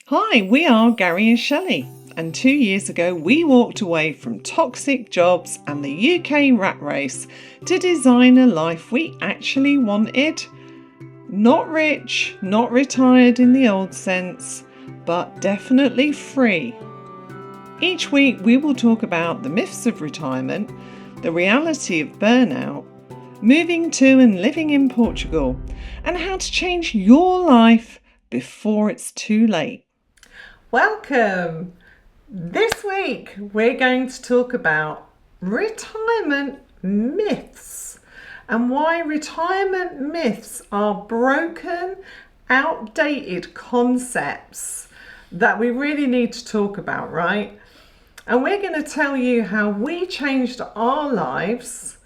Hi, we are Gary and Shelley, and 2 years ago we walked away from toxic jobs and the UK rat race to design a life we actually wanted. Not rich, not retired in the old sense, but definitely free. Each week we will talk about the myths of retirement, the reality of burnout, moving to and living in Portugal, and how to change your life before it's too late. Welcome! This week we're going to talk about retirement myths and why retirement myths are broken, outdated concepts that we really need to talk about, right? And we're going to tell you how we changed our lives,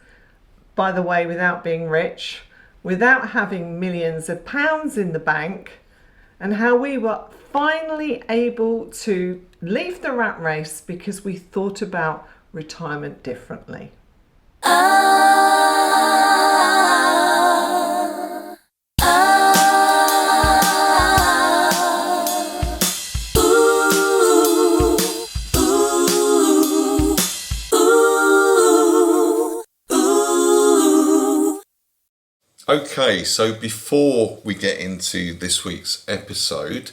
by the way, without being rich, without having millions of pounds in the bank, and how we were finally able to leave the rat race because we thought about retirement differently. Okay, so before we get into this week's episode,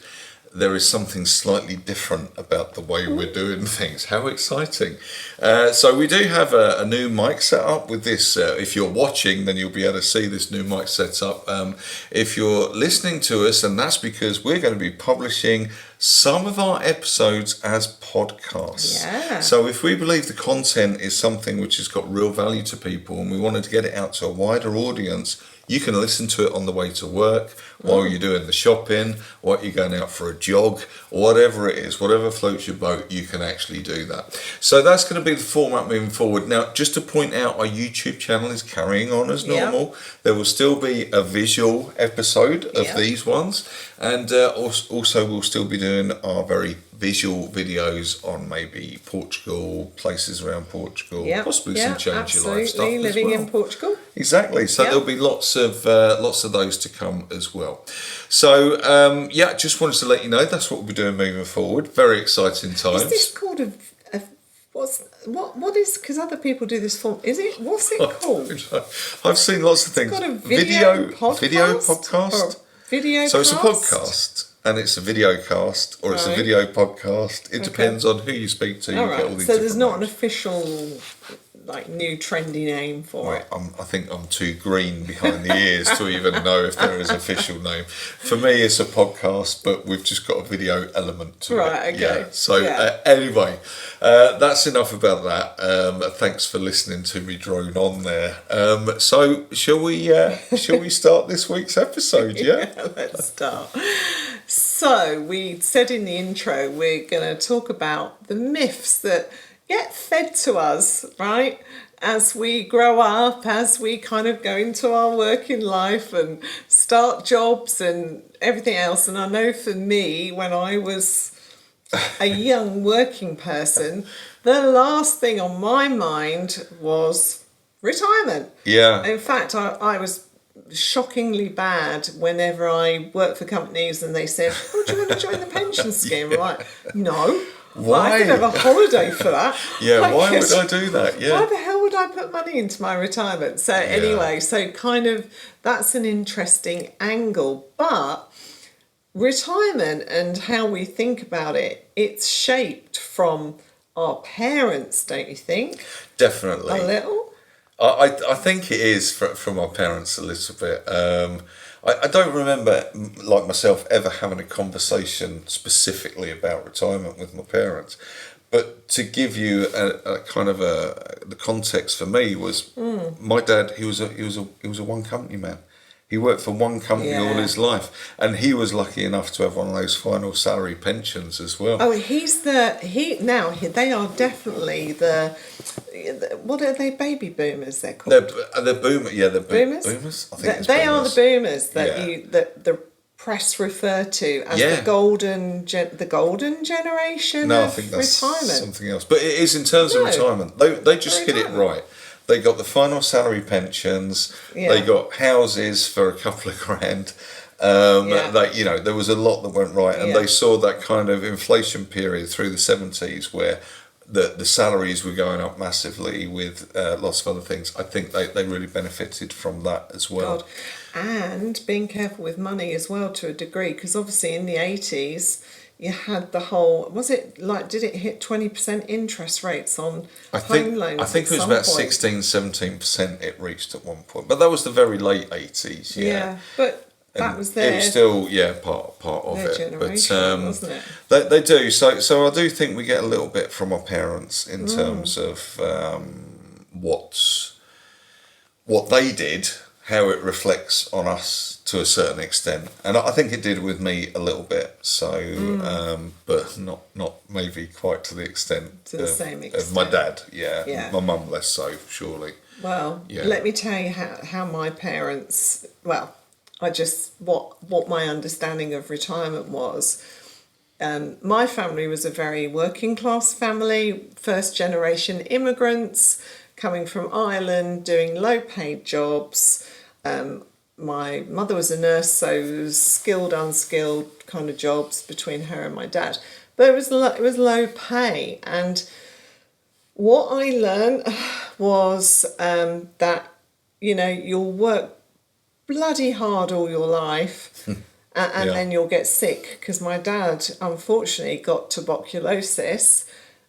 there is something slightly different about the way we're doing things. How exciting. So we do have a new mic set up with this. If you're watching, then you'll be able to see this new mic set up. If you're listening to us, and that's because we're going to be publishing some of our episodes as podcasts. Yeah. So if we believe the content is something which has got real value to people and we wanted to get it out to a wider audience, you can listen to it on the way to work, while you're doing the shopping, while you're going out for a jog, or whatever it is, whatever floats your boat, you can actually do that. So that's going to be the format moving forward. Now, just to point out, our YouTube channel is carrying on as normal. There will still be a visual episode of these ones, and also we'll still be doing our very visual videos on maybe Portugal, places around Portugal, possibly some change your life stuff as living well. in Portugal. Exactly. So there'll be lots of those to come as well. So just wanted to let you know that's what we'll be doing moving forward. Very exciting times. Is this called what is, because other people do this form, what's it called? I've seen lots of things. It's got a video podcast. Video so cast? It's a podcast. And it's a video cast or it's a video podcast. It depends on who you speak to. All you right. get all these so there's not names. an official, new trendy name for it. I think I'm too green behind the ears to even know if there is an official name. For me, it's a podcast, but we've just got a video element to it. Right, okay. Yeah. So anyway, that's enough about that. Thanks for listening to me drone on there. So shall we start this week's episode? Yeah, Let's start. So we said in the intro, we're going to talk about the myths that get fed to us, right? As we grow up, as we kind of go into our working life and start jobs and everything else. And I know for me, when I was a young working person, the last thing on my mind was retirement. Yeah. In fact, I was shockingly bad whenever I worked for companies and they said, "Oh, do you want to join the pension scheme?" I'm like, no. Why? I could have a holiday for that. Why would I do that? Yeah. Why the hell would I put money into my retirement? So anyway, so kind of that's an interesting angle. But retirement and how we think about it, it's shaped from our parents, don't you think? Definitely. A little? I think it is from our parents a little bit. I don't remember, like myself, ever having a conversation specifically about retirement with my parents. But to give you a kind of the context for me was my dad. He was a one company man. He worked for one company all his life, and he was lucky enough to have one of those final salary pensions as well. Oh, they are definitely the what are they? Baby boomers, they're called. They're boomers. Yeah, they're boomers. Boomers. I think They are the boomers that that the press refer to as the golden generation. No, of I think that's retirement. something else. But it is in terms of retirement. They just hit it right. They got the final salary pensions. Yeah. They got houses for a couple of grand. That, you know, there was a lot that went right, and Yeah. they saw that kind of inflation period through the 70s where the salaries were going up massively with lots of other things. I think they really benefited from that as well. God. And being careful with money as well to a degree, because obviously in the 80s you had the whole, was it like, did it hit 20% interest rates on home loans? I think at it was some about point? 16-17% it reached at one point, but that was the very late 80s. Yeah, but that And was it their, was still part of their it, generation, wasn't it? they do. So I do think we get a little bit from our parents in terms of what they did, how it reflects on us to a certain extent, and I think it did with me a little bit. So, but not maybe quite to the extent To the same of my extent. dad. Yeah, Yeah. my mum less so, surely. Well, Yeah. let me tell you how my parents, well, what my understanding of retirement was. My family was a very working class family, first generation immigrants coming from Ireland, doing low paid jobs. My mother was a nurse, so it was skilled, unskilled kind of jobs between her and my dad. But it was low pay, and what I learned was that, you know, you'll work bloody hard all your life and Yeah. then you'll get sick, because my dad unfortunately got tuberculosis.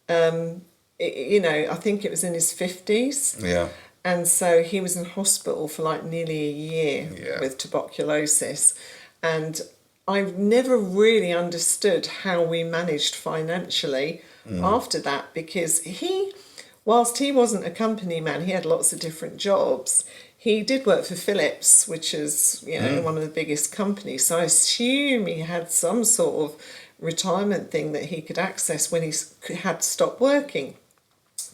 You know, I think it was in his 50s. Yeah. And so he was in hospital for like nearly a year Yeah. with tuberculosis. And I've never really understood how we managed financially after that, because whilst he wasn't a company man, he had lots of different jobs. He did work for Philips, which is, you know, one of the biggest companies. So I assume he had some sort of retirement thing that he could access when he had to stop working.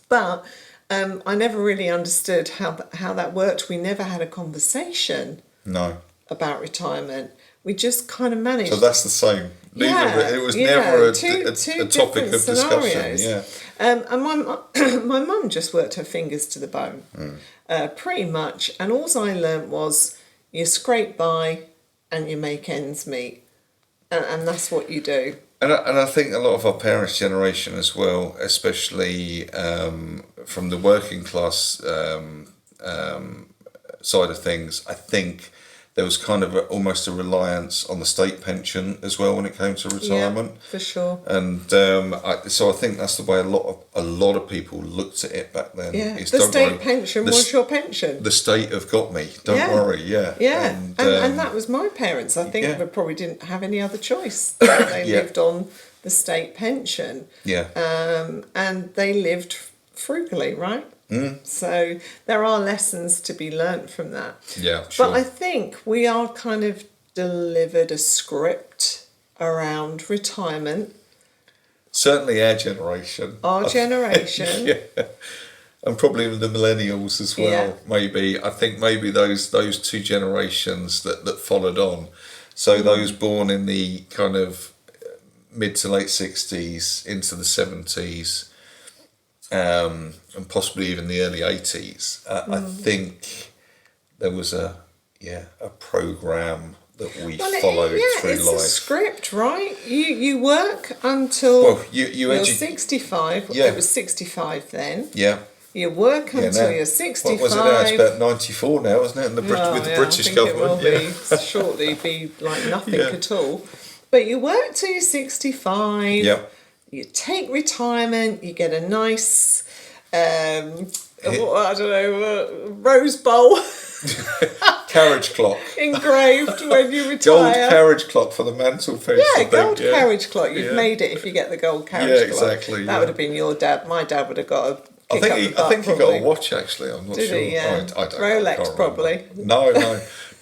But I never really understood how that worked. We never had a conversation No. about retirement. We just kind of managed. So that's the same. It was never a two topic different of discussion. scenarios. Yeah. And my mum just worked her fingers to the bone, pretty much. And all I learnt was you scrape by and you make ends meet, and that's what you do. And I think a lot of our parents' generation as well, especially from the working class side of things, I think there was kind of almost a reliance on the state pension as well when it came to retirement. Yeah, for sure. And so I think that's the way a lot of people looked at it back then. Yeah, is, the "Don't state worry, pension the was your pension. The state have got me. Don't Yeah. worry." Yeah. Yeah, and um, that was my parents. I think yeah. they probably didn't have any other choice. They Yeah. lived on the state pension. Yeah. And they lived frugally, right? So there are lessons to be learnt from that. Yeah. Sure. But I think we are kind of delivered a script around retirement. Certainly our generation. Our generation. Yeah. And probably the millennials as well. Yeah. Maybe I think maybe those two generations that followed on. So those born in the kind of mid to late 60s into the 70s, and possibly even the early 80s. I think there was a program that we followed through it's life. a script, right? You work until you're 65. Yeah. It was 65 then. Yeah. You work until now- you're 65. What was it now? It's about 94 now, isn't it? And with the British I think government. it will be shortly be like nothing at all. But you work till you're 65. Yeah. You take retirement. You get a nice, I don't know, rose bowl Carriage clock. engraved when you retire. Gold carriage clock for the mantelpiece. I Yeah, think, gold carriage clock. You've Yeah. made it if you get the gold carriage Yeah, clock. exactly, That yeah. would have been your dad. My dad would have got a I kick think up he the butt, got probably. a watch actually. I'm not Did sure. he? Yeah. I don't know. Rolex, I can't remember. probably.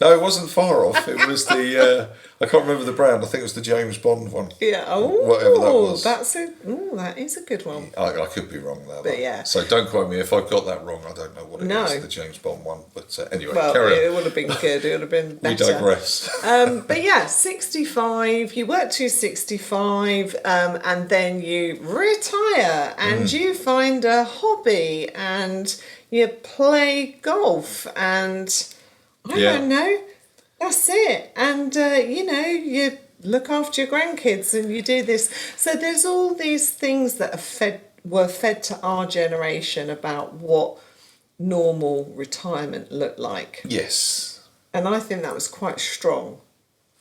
No, it wasn't far off. It was the I can't remember the brand. I think it was the James Bond one. Yeah. Oh, Whatever that was. That is a good one. I could be wrong there. But yeah. So don't quote me if I've got that wrong. I don't know what it No. is. The James Bond one. But anyway, Well, carry on. it would have been good. It would have been We better. digress. But yeah, 65. You work to 65, and then you retire, and you find a hobby, and you play golf, and I Yeah. don't know. That's it. And, you look after your grandkids and you do this. So there's all these things that were fed to our generation about what normal retirement looked like. Yes. And I think that was quite strong.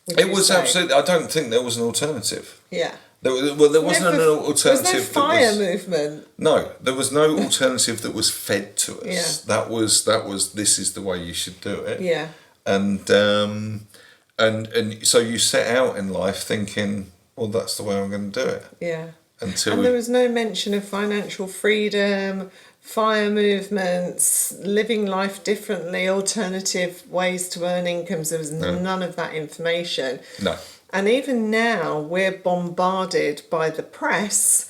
It was absolutely. I don't think there was an alternative. Yeah. There wasn't an alternative. There was no fire movement. No, there was no alternative that was fed to us. Yeah. That was. This is the way you should do it. Yeah. And so you set out in life thinking, well, that's the way I'm going to do it. Yeah. And there was no mention of financial freedom, fire movements, living life differently, alternative ways to earn incomes. There was none of that information. No. And even now, we're bombarded by the press,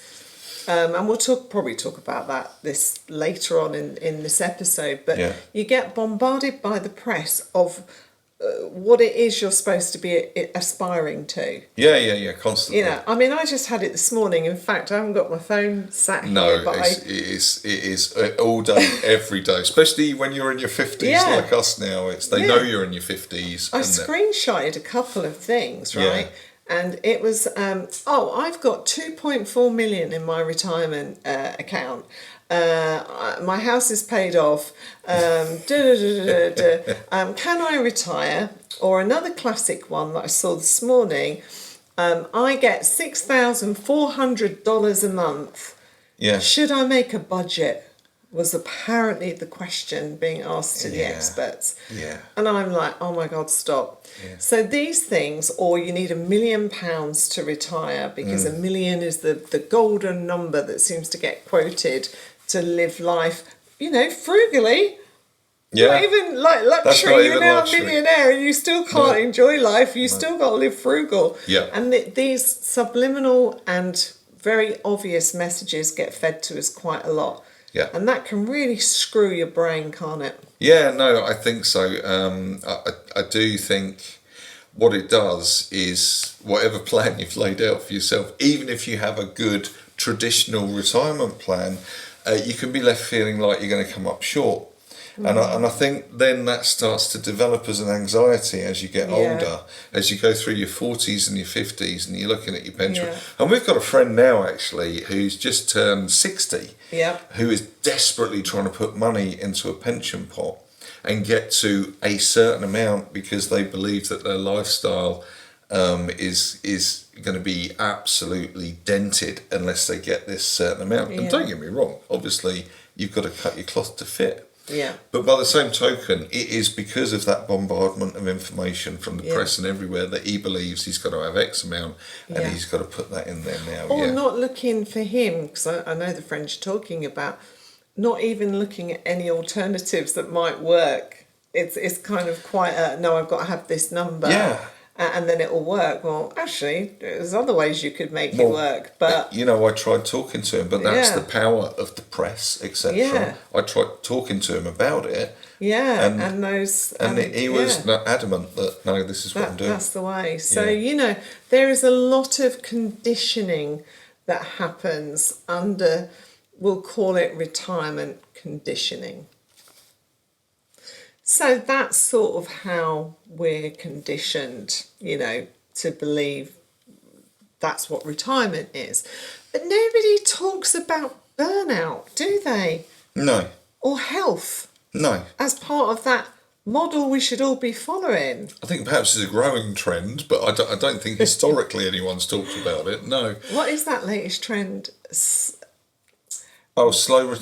and we'll probably talk about that this later on in this episode. But you get bombarded by the press of what it is you're supposed to be aspiring to. Yeah, constantly. I mean, I just had it this morning. In fact, I haven't got my phone sat here. But it is all day, every day, especially when you're in your 50s like us now. They know you're in your 50s. I screenshotted a couple of things, right? Yeah. And it was, I've got 2.4 million in my retirement account. My house is paid off. Can I retire? Or another classic one that I saw this morning. I get $6,400 a month. Yeah. Should I make a budget? Was apparently the question being asked to the experts. Yeah. And I'm like, oh my God, stop. Yeah. So these things, or you need £1 million to retire because $1 million is the golden number that seems to get quoted to live life, frugally. Yeah. Not even like luxury. You're now a millionaire and you still can't enjoy life. You still got to live frugal. Yeah. And these subliminal and very obvious messages get fed to us quite a lot. Yeah. And that can really screw your brain, can't it? Yeah, no, I think so. I do think what it does is whatever plan you've laid out for yourself, even if you have a good traditional retirement plan, you can be left feeling like you're going to come up short. And I think then that starts to develop as an anxiety as you get older, as you go through your 40s and your 50s and you're looking at your pension. Yeah. And we've got a friend now actually who's just turned 60, who is desperately trying to put money into a pension pot and get to a certain amount because they believe that their lifestyle is going to be absolutely dented unless they get this certain amount. And don't get me wrong, obviously you've got to cut your cloth to fit. Yeah. But by the same token, it is because of that bombardment of information from the press and everywhere that he believes he's got to have X amount and he's got to put that in there now. Or not looking for him, because I know the friend you're talking about, not even looking at any alternatives that might work. It's kind of quite no, I've got to have this number. Yeah. And then it will work. Well, actually, there's other ways you could make it work. But I tried talking to him, but that's the power of the press, etc. Yeah. I tried talking to him about it. Yeah, and he was adamant that no, this is what I'm doing. That's the way. So there is a lot of conditioning that happens under, we'll call it retirement conditioning. So that's sort of how we're conditioned, to believe that's what retirement is. But nobody talks about burnout, do they? No. Or health. No. As part of that model we should all be following. I think perhaps it's a growing trend, but I don't think historically anyone's talked about it, no. What is that latest trend? Slow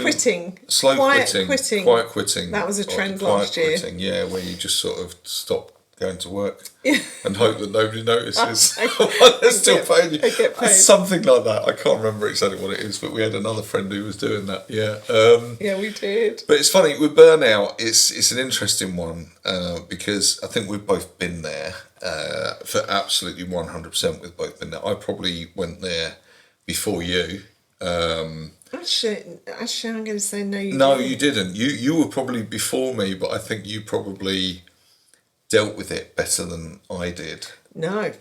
quitting. Quiet quitting. That was a trend last year. Quitting, where you just sort of stop going to work and hope that nobody notices. They're still paying you. Get paid. Something like that. I can't remember exactly what it is, but we had another friend who was doing that. Yeah, we did. But it's funny with burnout. It's an interesting one because I think we've both been there for absolutely 100%. We've both been there. I probably went there before you. Actually, I'm going to say no. You didn't. You were probably before me, but I think you probably dealt with it better than I did. No.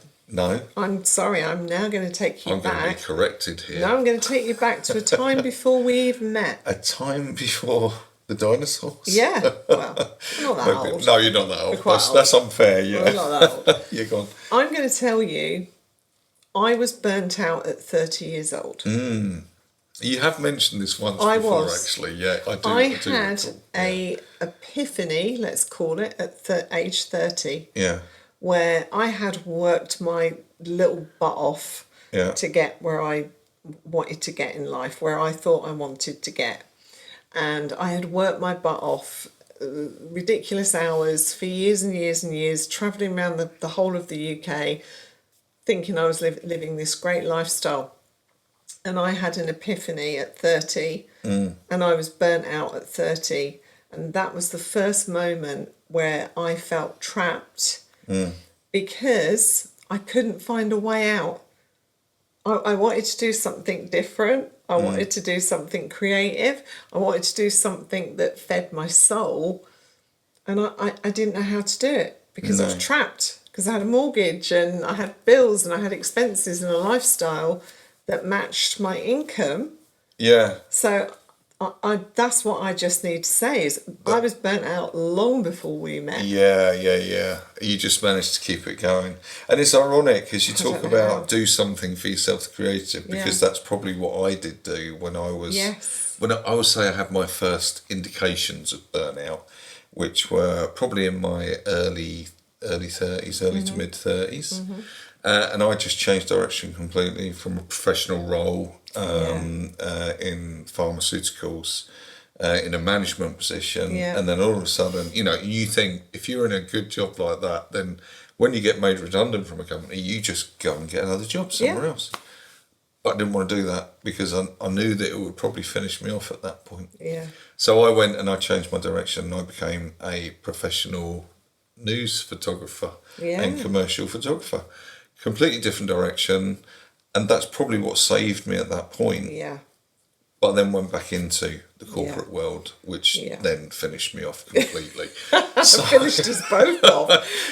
I'm sorry. I'm now going to take you back. I'm going to be corrected here. No, I'm going to take you back to a time before we even met. A time before The dinosaurs? Yeah, well, I'm not that Maybe. old. No, you're not that old. quite That's unfair, yeah. I'm not that old. You're gone. I'm going to tell you, I was burnt out at 30 years old. You have mentioned this once I before, was. actually. Yeah, I do. I do had recall. a epiphany, let's call it, at age 30, Yeah, where I had worked my little butt off yeah, to get where I wanted to get in life, where I thought I wanted to get. And I had worked my butt off, ridiculous hours for years and years and years, travelling around the whole of the UK, thinking I was living this great lifestyle. And I had an epiphany at 30, and I was burnt out at 30. And that was the first moment where I felt trapped because I couldn't find a way out. I wanted to do something different. I wanted to do something creative. I wanted to do something that fed my soul. And I didn't know how to do it because I was trapped, because I had a mortgage and I had bills and I had expenses and a lifestyle that matched my income. yeah. So I that's what I just need to say is I was burnt out long before we met. Yeah. You just managed to keep it going. And it's ironic because you talk don't know how. about do something for yourself to creative, because Yeah. that's probably what I did do when I was... Yes. When I would say I had my first indications of burnout, which were probably in my early 30s, early to mid 30s. And I just changed direction completely from a professional role in pharmaceuticals, in a management position. Yeah. And then all of a sudden, you think if you're in a good job like that, then when you get made redundant from a company, you just go and get another job somewhere else. But I didn't want to do that because I knew that it would probably finish me off at that point. Yeah. So I went and I changed my direction and I became a professional news photographer and commercial photographer. Completely different direction. And that's probably what saved me at that point. Yeah. But I then went back into the corporate world, which then finished me off completely. So, Finished us both off.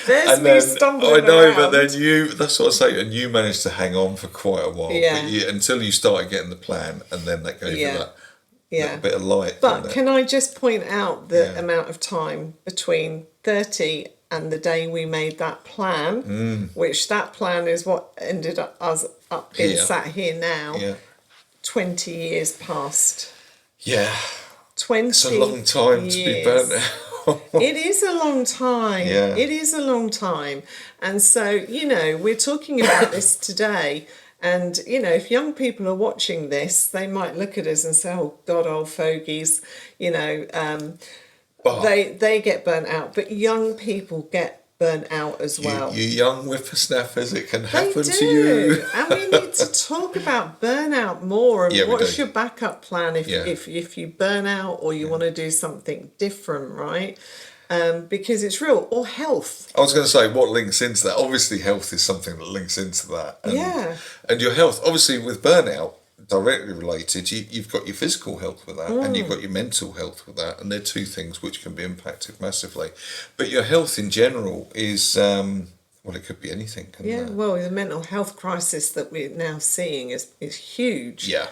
There's and me then, stumbling I know, around. but then that's what I say, and you managed to hang on for quite a while. Yeah. But until you started getting the plan, and then that gave you that little bit of light. But didn't it? can I just point out the amount of time between 30 and the day we made that plan, which that plan is what ended us up being sat here now, Yeah. 20 years past. Yeah. 20 It's a long time to be burnt out. It is a long time. Yeah. It is a long time. And so, we're talking about this today. And, if young people are watching this, they might look at us and say, oh, God, old fogies, they get burnt out. But young people get burnt out as well. You young whippersnappers, it can They happen do. to you. And we need to talk about burnout more. And Yeah, we what's do. your backup plan if you burn out or you want to do something different, right? Because it's real. Or health. I was going to say, what links into that? Obviously, health is something that links into that. And, and your health, obviously, with burnout, directly related, you've got your physical health with that and you've got your mental health with that. And they're two things which can be impacted massively. But your health in general is, it could be anything. Well, the mental health crisis that we're now seeing is huge. Yeah.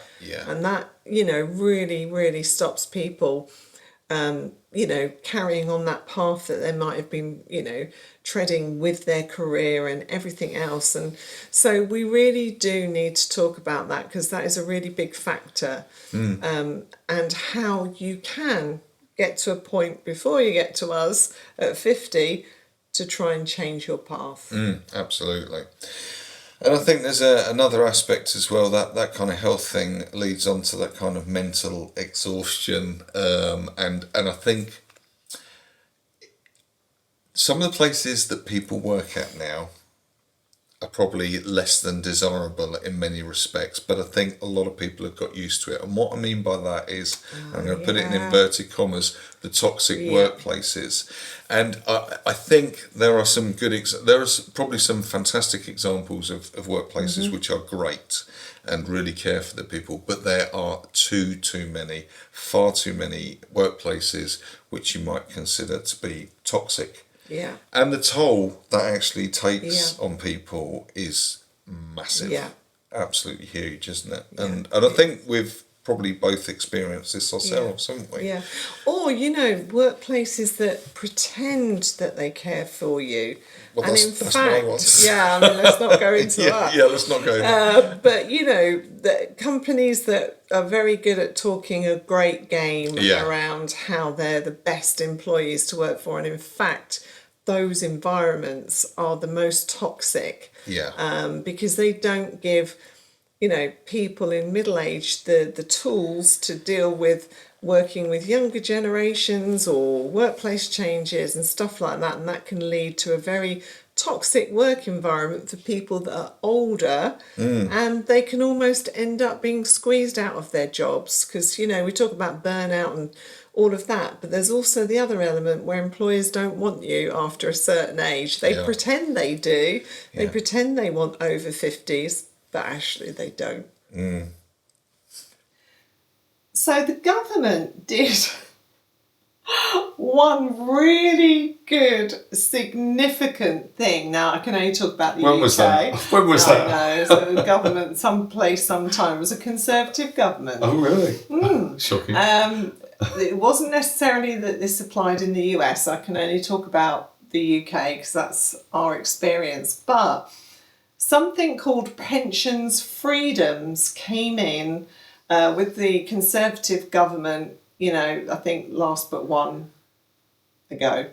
And that, really, really stops people carrying on that path that they might have been, treading with their career and everything else. And so we really do need to talk about that because that is a really big factor. And how you can get to a point before you get to us at 50 to try and change your path. Absolutely. And I think there's another aspect as well, that kind of health thing leads on to that kind of mental exhaustion. And I think some of the places that people work at now are probably less than desirable in many respects, but I think a lot of people have got used to it. And what I mean by that is, I'm going to put it in inverted commas, the toxic workplaces. And I think there are some there are probably some fantastic examples of workplaces which are great and really care for the people, but there are far too many workplaces which you might consider to be toxic. Yeah. And the toll that actually takes on people is massive. Yeah. Absolutely huge, isn't it? And I think with probably both experienced this ourselves, haven't we? Yeah. Or, workplaces that pretend that they care for you. Well, And in that's fact, my one. let's not go into that. Yeah, let's not go there. But, the companies that are very good at talking a great game around how they're the best employees to work for. And in fact, those environments are the most toxic. Yeah. Because they don't give people in middle age the tools to deal with working with younger generations or workplace changes and stuff like that, and that can lead to a very toxic work environment for people that are older, and they can almost end up being squeezed out of their jobs because we talk about burnout and all of that, but there's also the other element where employers don't want you after a certain age. They pretend they do. They pretend they want over 50s, but actually they don't. So the government did one really good, significant thing. Now, I can only talk about the UK. When was that? When was that? I know. So the government, sometime, was a Conservative government. Oh, really? Shocking. It wasn't necessarily that this applied in the US. I can only talk about the UK because that's our experience. But something called pensions freedoms came in with the Conservative government, I think last but one ago.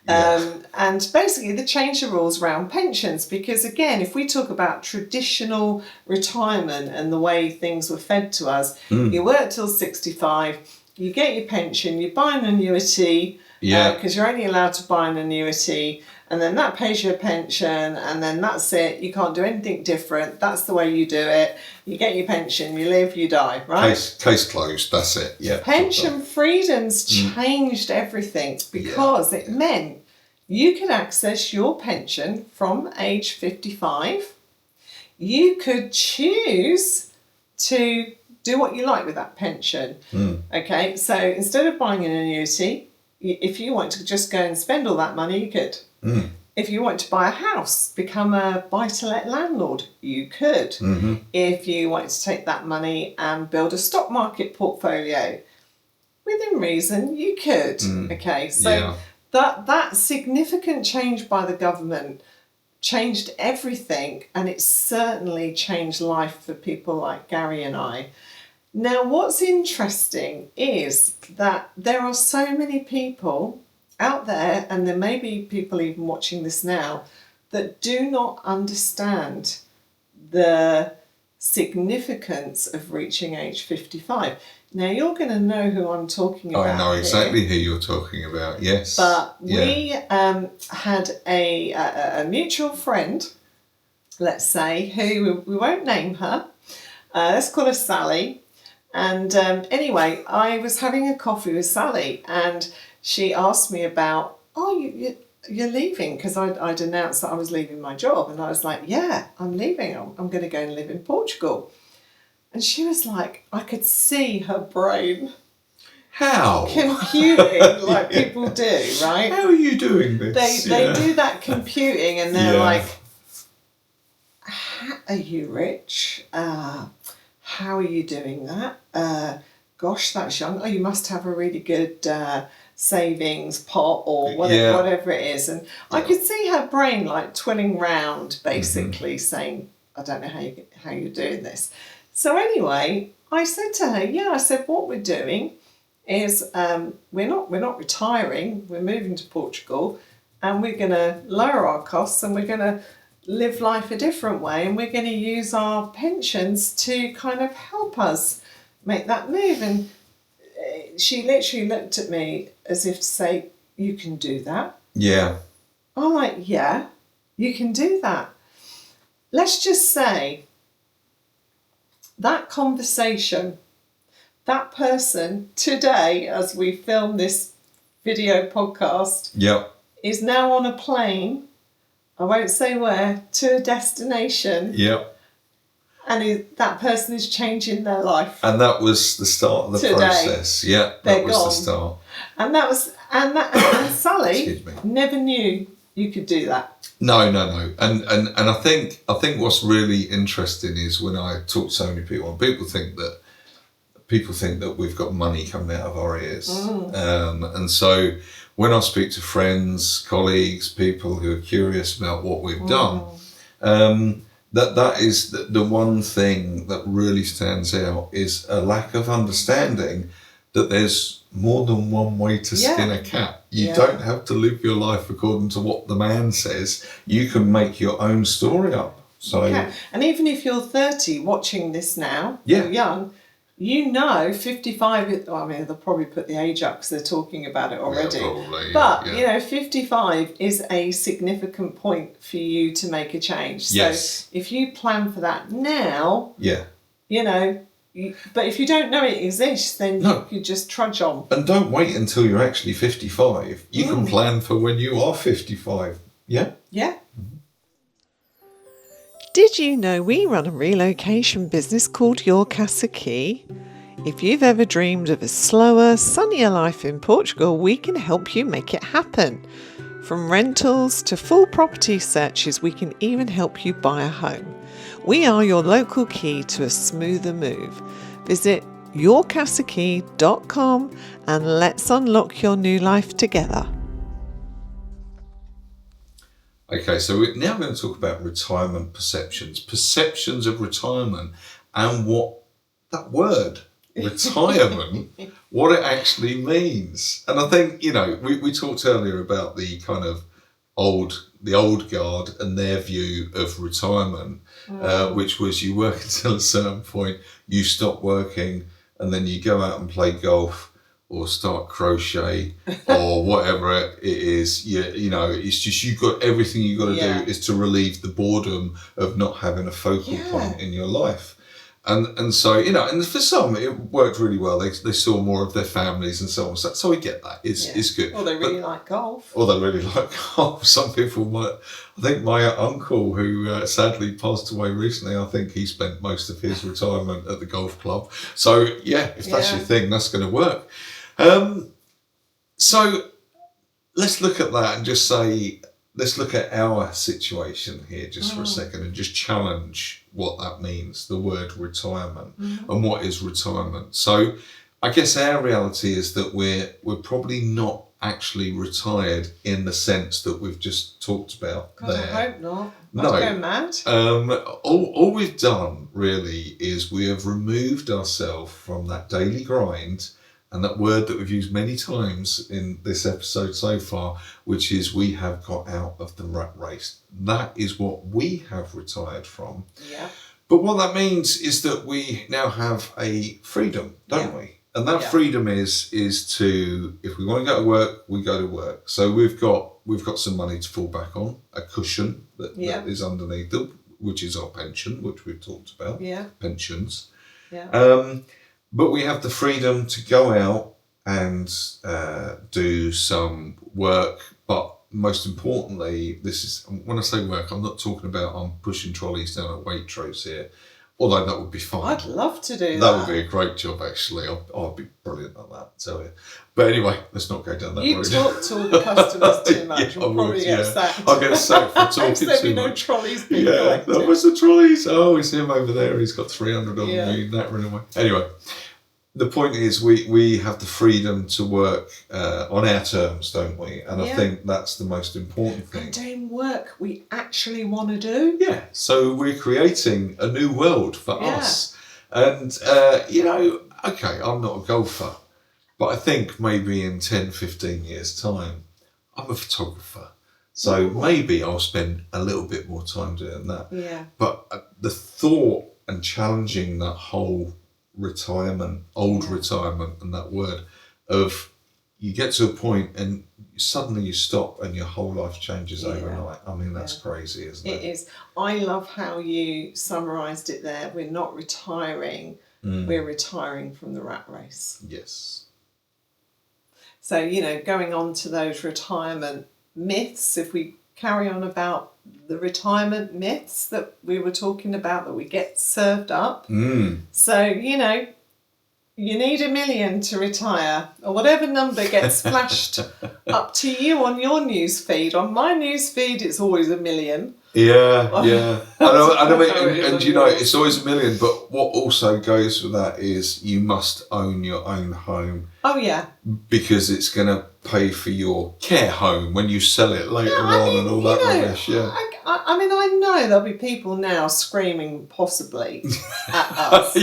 And basically they changed the rules around pensions because, again, if we talk about traditional retirement and the way things were fed to us, you work till 65, you get your pension, you buy an annuity because you're only allowed to buy an annuity, and then that pays you a pension, and then that's it. You can't do anything different. That's the way you do it. You get your pension, you live, you die, right? Case closed, that's it, yeah. Pension freedoms changed everything because it meant you could access your pension from age 55. You could choose to do what you like with that pension. Okay, so instead of buying an annuity, if you want to just go and spend all that money, you could. If you want to buy a house, become a buy-to-let landlord, you could. If you want to take that money and build a stock market portfolio, within reason, you could. Okay, so that significant change by the government changed everything, and it certainly changed life for people like Gary and I. Now, what's interesting is that there are so many people out there, and there may be people even watching this now, that do not understand the significance of reaching age 55. Now, you're going to know who I'm talking about. I know exactly here. who you're talking about, yes. But we had a mutual friend, let's say, who we won't name her. Let's call her Sally. And anyway, I was having a coffee with Sally, and she asked me about, you're leaving, because I'd announced that I was leaving my job. And I was like, yeah, I'm leaving. I'm going to go and live in Portugal. And she was like, I could see her brain. How? Computing like people do, right? How are you doing this? They do that computing, and they're like, are you rich? How are you doing that? Gosh, that's young. Oh, you must have a really good savings pot or whatever it is. And I could see her brain like twirling round, basically saying, I don't know how you're doing this. So anyway, I said to her, what we're doing is we're not retiring. We're moving to Portugal, and we're going to lower our costs, and we're going to live life a different way, and we're going to use our pensions to kind of help us make that move. And she literally looked at me as if to say, you can do that? Yeah. I'm like, yeah, you can do that. Let's just say that conversation, that person today, as we film this video podcast, is now on a plane, I won't say where, to a destination. Yep. And that person is changing their life. And that was the start of the process. Yeah, that was the start. And that was, and Sally never knew you could do that. No. And I think what's really interesting is when I talk to so many people, and people think that people think that we've got money coming out of our ears. And so when I speak to friends, colleagues, people who are curious about what we've done, that is the one thing that really stands out is a lack of understanding that there's more than one way to skin a cat. You don't have to live your life according to what the man says. You can make your own story up. So, and even if you're 30 watching this now, you're young, 55, I mean, they'll probably put the age up because they're talking about it already. Yeah, probably, but, 55 is a significant point for you to make a change. So if you plan for that now, but if you don't know it exists, then you just trudge on. And don't wait until you're actually 55. You can plan for when you are 55. Yeah? Yeah. Did you know we run a relocation business called Your Casa Key? If you've ever dreamed of a slower, sunnier life in Portugal, we can help you make it happen. From rentals to full property searches, we can even help you buy a home. We are your local key to a smoother move. Visit yourcasakey.com and let's unlock your new life together. Okay, so we're now going to talk about retirement perceptions of retirement, and what that word, retirement, what it actually means. And I think, we talked earlier about the kind of the old guard and their view of retirement, which was you work until a certain point, you stop working, and then you go out and play golf or start crochet or whatever it is. It's just you've got everything you've got to do is to relieve the boredom of not having a focal point in your life. And so, and for some it worked really well. They saw more of their families and so on. So we get that. It's good. Or they really like golf. Some people might. I think my uncle, who sadly passed away recently, I think he spent most of his retirement at the golf club. So if that's your thing, that's going to work. So let's look at that and just say, let's look at our situation here just for a second and just challenge what that means, the word retirement, and what is retirement. So I guess our reality is that we're probably not actually retired in the sense that we've just talked about there. I hope not. I'd go mad. All we've done really is we have removed ourselves from that daily grind, and that word that we've used many times in this episode so far, which is we have got out of the rat race. That is what we have retired from. Yeah. But what that means is that we now have a freedom, don't we? And that freedom is to, if we want to go to work, we go to work. So we've got some money to fall back on, a cushion that is underneath them, which is our pension, which we've talked about. Yeah. Pensions. Yeah. But we have the freedom to go out and do some work. But most importantly, when I say work, I'm not talking about I'm pushing trolleys down at Waitrose here. Although that would be fine. I'd love to do that. That would be a great job, actually. I'd be brilliant at that, tell you. But anyway, let's not go down that road. You talk to all the customers too much. You'll probably get sacked. I'll get sacked for talking too much. There'll be no trolleys being collected. That was the trolleys. Oh, it's him over there. He's got 300 of them. That running away. Anyway, the point is we have the freedom to work on our terms, don't we? And I think that's the most important thing. And doing work we actually want to do. Yeah. So we're creating a new world for us. And, okay, I'm not a golfer, but I think maybe in 10, 15 years' time, I'm a photographer. So maybe I'll spend a little bit more time doing that. Yeah. But the thought and challenging that whole retirement, retirement, and that word of you get to a point and suddenly you stop and your whole life changes overnight. I mean, that's crazy, isn't it? It is. I love how you summarised it there. We're not retiring, we're retiring from the rat race. Yes. So, going on to those retirement myths, if we carry on about the retirement myths that we were talking about that we get served up. So, you need $1 million to retire, or whatever number gets flashed up to you on your news feed. On my news feed, it's always $1 million. Yeah. I mean, and you know, it's always a million. But what also goes with that is you must own your own home. Oh yeah. Because it's going to pay for your care home when you sell it later on and all that rubbish. Yeah. I mean, I know there'll be people now screaming possibly at us,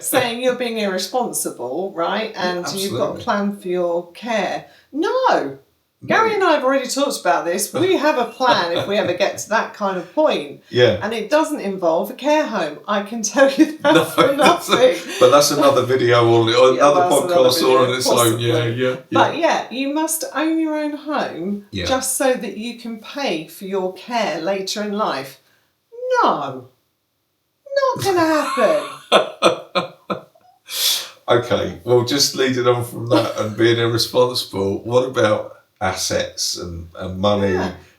saying you're being irresponsible, right? And you've got a plan for your care. No. Gary and I have already talked about this. We have a plan if we ever get to that kind of point. Yeah. And it doesn't involve a care home. I can tell you that for nothing. But that's another video or another podcast all on its own. Yeah. But yeah, you must own your own home just so that you can pay for your care later in life. No. Not going to happen. Okay, well, just leading on from that and being irresponsible, what about assets and money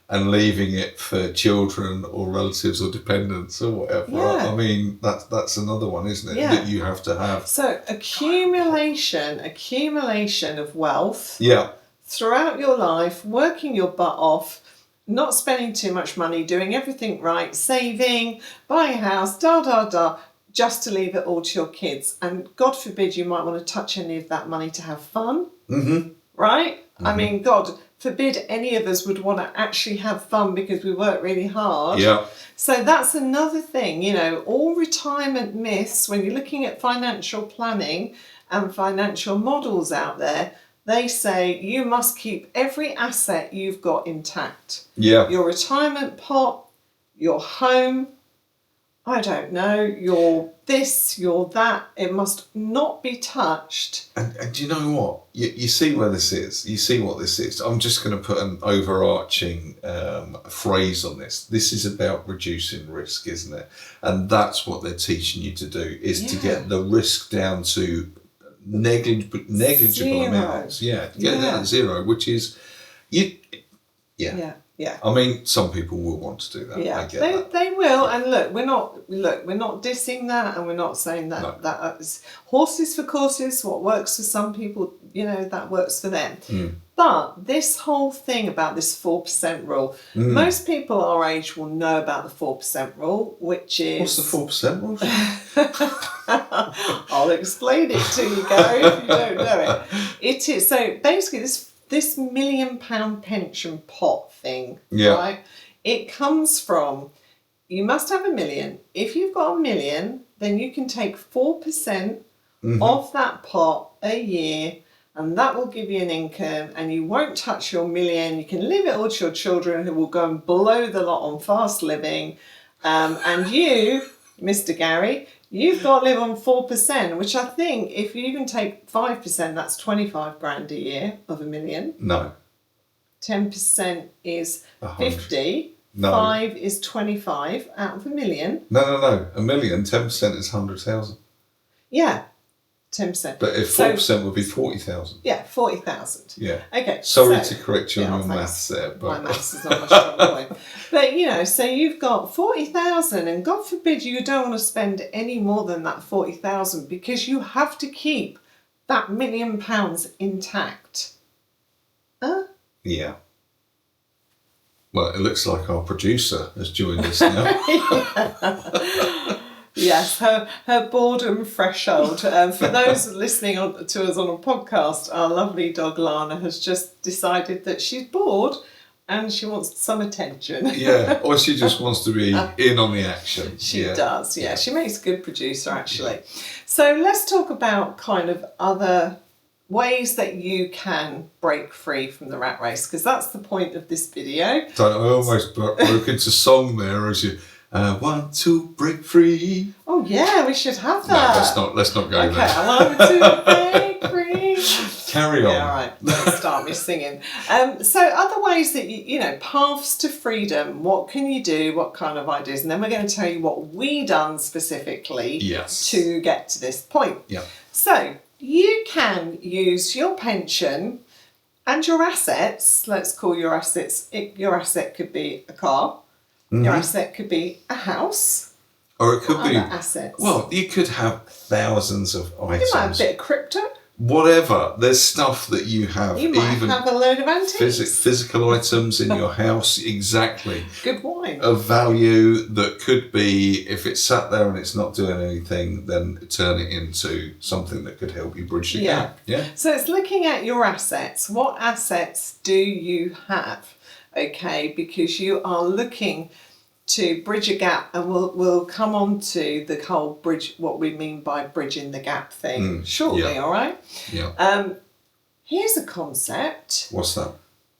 and leaving it for children or relatives or dependents or whatever? I mean, that's another one, isn't it? That you have to have. So accumulation of wealth throughout your life, working your butt off, not spending too much money, doing everything right, saving, buying a house, just to leave it all to your kids. And God forbid you might want to touch any of that money to have fun, right? I mean, God forbid any of us would want to actually have fun because we work really hard. Yeah. So that's another thing, you know, all retirement myths, when you're looking at financial planning and financial models out there, they say you must keep every asset you've got intact. Yeah. Your retirement pot, your home, I don't know, your this, your that, it must not be touched. And do you know what? You see where this is. You see what this is. I'm just going to put an overarching phrase on this. This is about reducing risk, isn't it? And that's what they're teaching you to do, is to get the risk down to negligible amounts. Yeah, to get it down to zero, which is... Yeah. I mean, some people will want to do that. Yeah, I get that. They will. And look, we're not dissing that, and we're not saying that that is horses for courses. What works for some people, you know, that works for them. But this whole thing about this 4% rule, most people our age will know about the 4% rule, which is... What's the 4% rule? I'll explain it to you, Gary, if you don't know it. It is, so basically this £1 million pension pot thing, right? It comes from, you must have 1 million. If you've got 1 million, then you can take 4% of that pot a year, and that will give you an income, and you won't touch your 1 million. You can leave it all to your children, who will go and blow the lot on fast living. And you, Mr. Gary, you've got to live on 4%, which I think if you even take 5%, that's 25 grand a year of 1 million. No. 10% is 100. 50. No. 5 is 25 out of 1 million. No. 1 million, 10% is 100,000. Yeah, 10%. But if 4% would be 40,000. Yeah, 40,000. Yeah. Okay. Sorry to correct you on your maths there. But... My maths is not my strong point. But, you know, so you've got 40,000, and God forbid you don't want to spend any more than that 40,000, because you have to keep that £1 million intact. Yeah. Well, it looks like our producer has joined us now. Yes, her boredom threshold. For those listening to us on a podcast, our lovely dog Lana has just decided that she's bored and she wants some attention. Yeah, or she just wants to be in on the action. She does, yeah. She makes a good producer, actually. So let's talk about kind of other ways that you can break free from the rat race, because that's the point of this video. I almost broke into song there as you... want to break free. Oh yeah, we should have that. No, let's not go there. Okay, I want to break free. Carry on. Yeah, all right. Don't start me singing. So other ways that you know, paths to freedom. What can you do? What kind of ideas? And then we're going to tell you what we done specifically to get to this point. Yeah. So you can use your pension and your assets. Let's call your assets. Your asset could be a car. Your asset could be a house. Or it could be... assets. Well, you could have thousands of items. You might have a bit of crypto. whatever. There's stuff that you have. You might even have a load of antiques. physical items in your house, exactly. Good wine. Of value that could be, if it's sat there and it's not doing anything, then turn it into something that could help you bridge the gap. Yeah. So it's looking at your assets. What assets do you have? Okay, because you are looking to bridge a gap, and we'll come on to the whole bridge, what we mean by bridging the gap thing shortly, all right? Yeah. Here's a concept. What's that?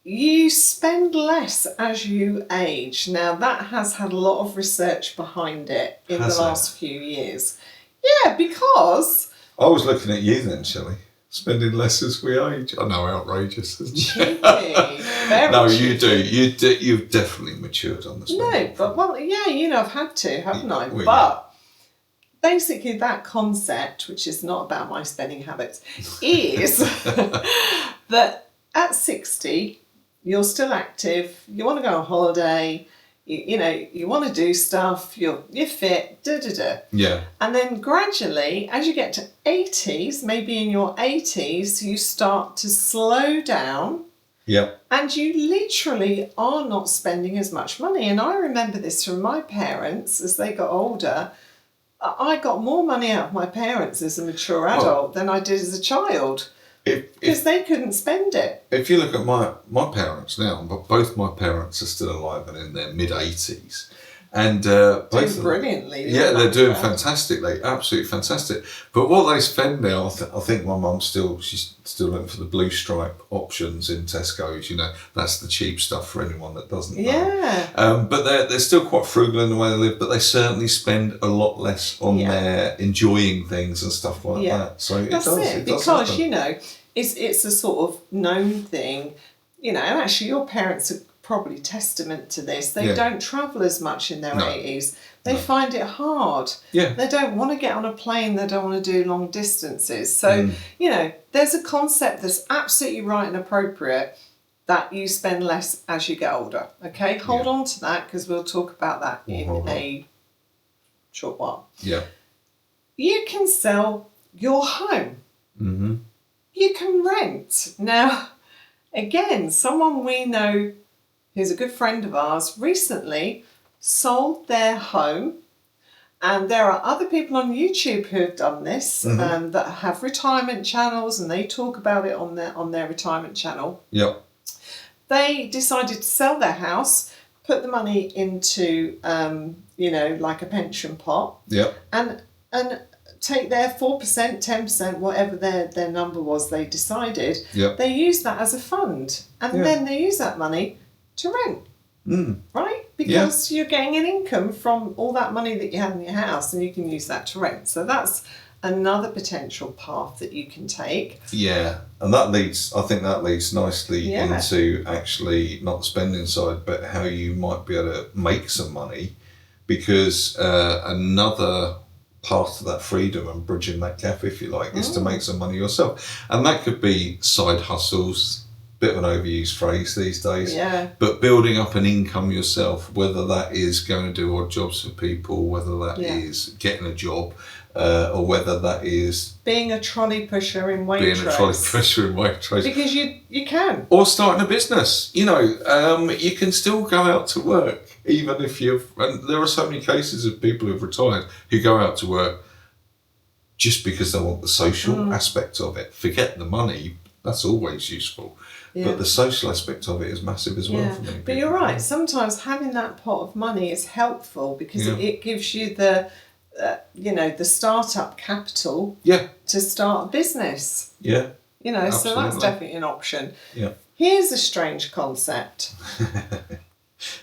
You spend less as you age. Now, that has had a lot of research behind it in the last few years. Yeah, because... I was looking at you then, Shelley. Spending less as we age. I know, outrageous, isn't it? Cheeky. Very no, cheeky. you do. You've definitely matured on the spending. No, but well, yeah, I've had to, haven't I? Well, but basically, that concept, which is not about my spending habits, is that at 60, you're still active. You want to go on holiday. You want to do stuff. You're fit. Yeah. And then gradually, as you get to 80s, maybe in your 80s, you start to slow down. Yeah. And you literally are not spending as much money. And I remember this from my parents as they got older. I got more money out of my parents as a mature adult than I did as a child. Because they couldn't spend it. If you look at my parents now, but both my parents are still alive and in their mid-80s. And both doing brilliantly. Yeah, they're doing fantastically, absolutely fantastic. But what they spend now, I think my mum's she's still looking for the blue stripe options in Tesco's. That's the cheap stuff for anyone that doesn't know. Yeah. But they're still quite frugal in the way they live, but they certainly spend a lot less on their enjoying things and stuff like that. So That's it because it's a sort of known thing. And actually your parents are probably testament to this. They don't travel as much in their 80s. They find it hard. Yeah. They don't want to get on a plane. They don't want to do long distances. So, there's a concept that's absolutely right and appropriate that you spend less as you get older. Okay? Hold on to that because we'll talk about that in a short while. Yeah. You can sell your home. Mm-hmm. You can rent. Now, again, someone we know who's a good friend of ours recently sold their home, and there are other people on YouTube who have done this that have retirement channels, and they talk about it on their retirement channel. Yep. They decided to sell their house, put the money into like a pension pot. Yep. And take their 4%, 10%, whatever their number was they decided. Yep. They use that as a fund, and then they use that money to rent, right? Because you're getting an income from all that money that you have in your house, and you can use that to rent. So that's another potential path that you can take. Yeah, and I think that leads nicely into actually not the spending side, but how you might be able to make some money, because another part of that freedom and bridging that gap, if you like, is to make some money yourself. And that could be side hustles, bit of an overused phrase these days, but building up an income yourself, whether that is going to do odd jobs for people, whether that is getting a job, or whether that is being a trolley pusher in Waitrose. Because you can. Or starting a business. You can still go out to work, even if and there are so many cases of people who've retired who go out to work just because they want the social aspect of it. Forget the money, that's always useful. Yeah. But the social aspect of it is massive as well for many people. But you're right, sometimes having that pot of money is helpful because it gives you the startup capital to start a business. Yeah. So that's definitely an option. Yeah. Here's a strange concept.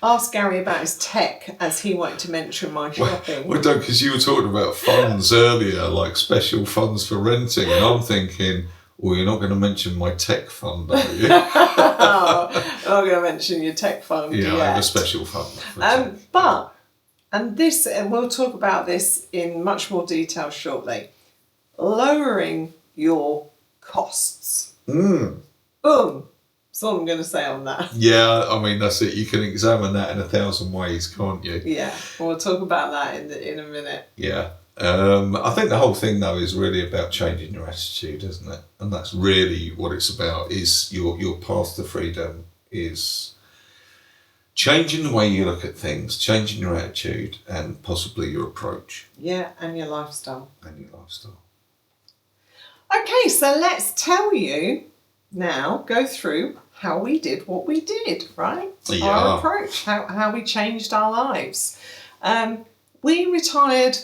Ask Gary about his tech as he wanted to mention my shopping. Well, no, because you were talking about funds earlier, like special funds for renting, and I'm thinking, well, you're not going to mention my tech fund, are you? I'm not going to mention your tech fund yet. I have a special fund for tech. And we'll talk about this in much more detail shortly. Lowering your costs. Boom. That's all I'm going to say on that. Yeah, I mean, that's it. You can examine that in 1,000 ways, can't you? Yeah, we'll talk about that in a minute. Yeah. I think the whole thing though is really about changing your attitude, isn't it? And that's really what it's about. Is your path to freedom is changing the way you look at things, changing your attitude, and possibly your approach. Yeah, and your lifestyle. Okay, so let's tell you now, go through how we did what we did, right? Yeah. Our approach, how we changed our lives. We retired,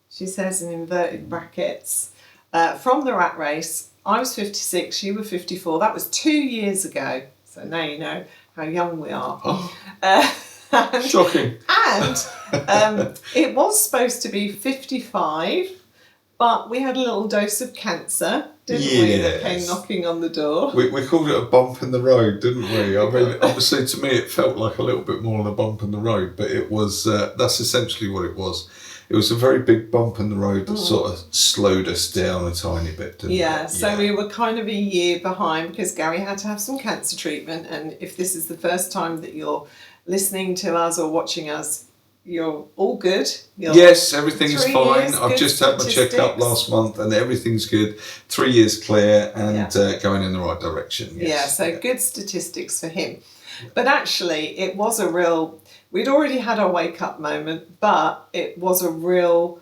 she says in inverted brackets, from the rat race. I was 56, you were 54. That was 2 years ago. So now you know how young we are. Shocking. And it was supposed to be 55, but we had a little dose of cancer, didn't we, that came knocking on the door. We called it a bump in the road, didn't we? I mean, obviously to me it felt like a little bit more than a bump in the road, but it was, that's essentially what it was. It was a very big bump in the road that sort of slowed us down a tiny bit, didn't it? So we were kind of a year behind because Gary had to have some cancer treatment, and if this is the first time that you're listening to us or watching us, you're all good. Yes, everything's 3 fine. years, I've just had my checkup last month and everything's good. 3 years clear and going in the right direction. Yes. Good statistics for him. But actually, it was a real... We'd already had our wake-up moment, but it was a real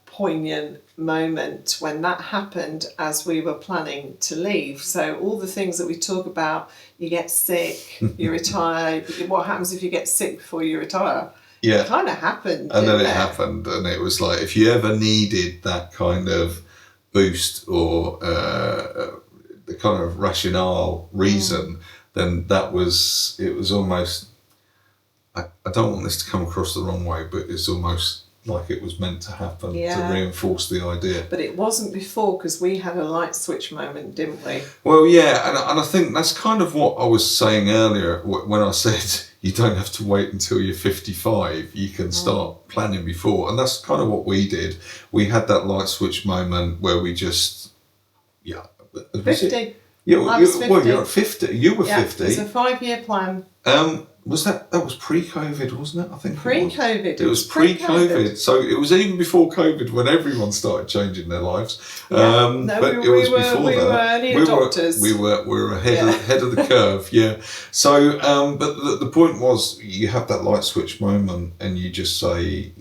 poignant moment when that happened as we were planning to leave. So all the things that we talk about, you get sick, you retire, what happens if you get sick before you retire? Yeah. It kind of happened. And then it happened, and it was like, if you ever needed that kind of boost or the kind of rationale reason, then it was almost... I don't want this to come across the wrong way, but it's almost like it was meant to happen to reinforce the idea. But it wasn't before, because we had a light switch moment, didn't we? Well, yeah, and I think that's kind of what I was saying earlier when I said you don't have to wait until you're 55, you can start planning before. And that's kind of what we did. We had that light switch moment where we just, 50. Yeah, I was 50. Well, you're at 50. You were 50. It's a 5-year plan. Was that was pre-COVID, wasn't it? I think pre-COVID. It was pre-COVID. So it was even before COVID when everyone started changing their lives. But it was before that. We were early adopters. We were ahead of the curve. Yeah. So, but the point was, you have that light switch moment, and you just say,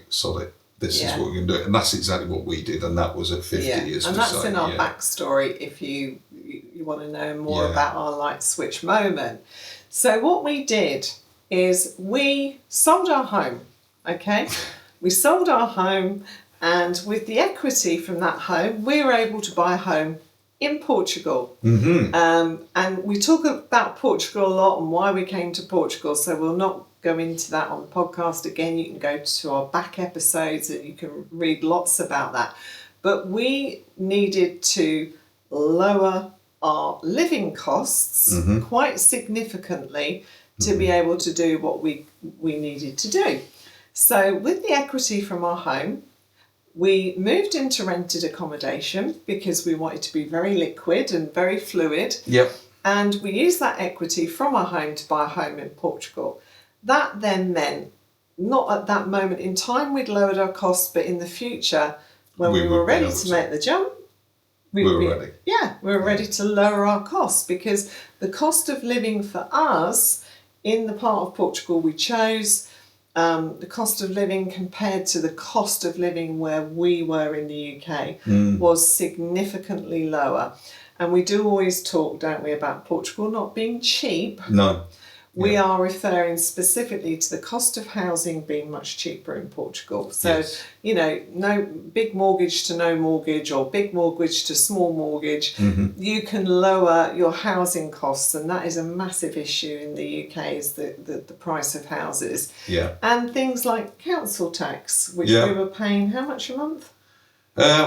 sod it. This is what we're going to do, and that's exactly what we did, and that was at 50 years. And that's in our backstory. If you want to know more about our light switch moment. So what we did is we sold our home, okay? We sold our home, and with the equity from that home, we were able to buy a home in Portugal. Mm-hmm. And we talk about Portugal a lot and why we came to Portugal, so we'll not go into that on the podcast again. You can go to our back episodes and you can read lots about that. But we needed to lower our living costs quite significantly to be able to do what we needed to do. So with the equity from our home, we moved into rented accommodation because we wanted to be very liquid and very fluid. Yep. And we used that equity from our home to buy a home in Portugal. That then meant, not at that moment in time we'd lowered our costs, but in the future, when we were ready to make the jump, we were ready. Yeah, we were ready to lower our costs, because the cost of living for us in the part of Portugal we chose, the cost of living compared to the cost of living where we were in the UK was significantly lower. And we do always talk, don't we, about Portugal not being cheap. No. We are referring specifically to the cost of housing being much cheaper in Portugal. So, no big mortgage to no mortgage or big mortgage to small mortgage. Mm-hmm. You can lower your housing costs, and that is a massive issue in the UK, is the price of houses. Yeah. And things like council tax, which we were paying how much a month?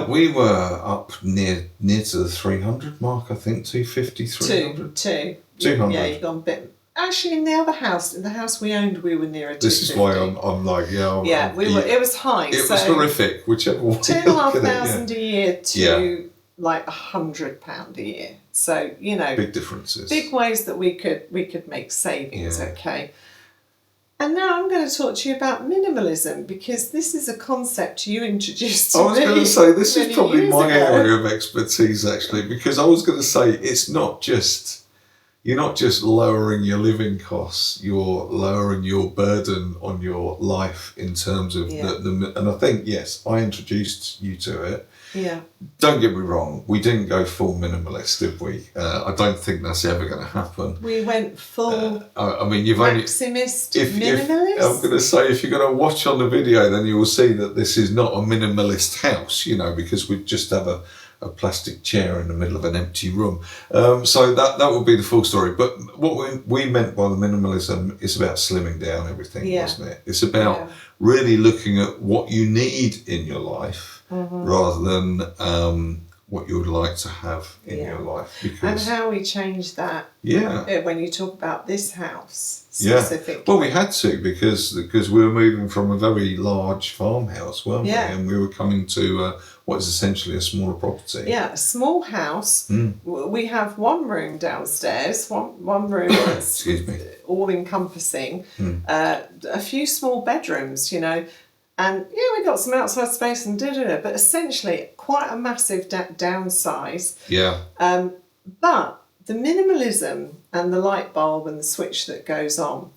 We were up near to the 300 mark, I think, 250, 300. 200. Yeah, you've gone a bit... Actually, in the other house, in the house we owned, we were near a 250. This is why I'm like, it was high. It was horrific, whichever way. $2,500 a year to like £100 a year. So, big differences. Big ways that we could make savings, okay? And now I'm going to talk to you about minimalism, because this is a concept you introduced to I was me going to say, this is many probably years my ago. area of expertise, actually, because I was going to say you're not just lowering your living costs, you're lowering your burden on your life in terms of and I think, yes, I introduced you to it. Yeah. Don't get me wrong, we didn't go full minimalist, did we? I don't think that's ever going to happen. We went full I mean, you've maximist, minimalist. I'm going to say, if you're going to watch on the video, then you will see that this is not a minimalist house, because we just have a plastic chair in the middle of an empty room. So that would be the full story. But what we meant by the minimalism is about slimming down everything, wasn't it? It's about really looking at what you need in your life rather than what you would like to have in your life. And how we change that when you talk about this house specifically. Well, we had to because we were moving from a very large farmhouse, weren't we? And we were coming to what is essentially a smaller property. Yeah, a small house. We have one room downstairs, one room that's all-encompassing, a few small bedrooms, and we got some outside space and but essentially quite a massive downsize. Yeah. But the minimalism and the light bulb and the switch that goes on,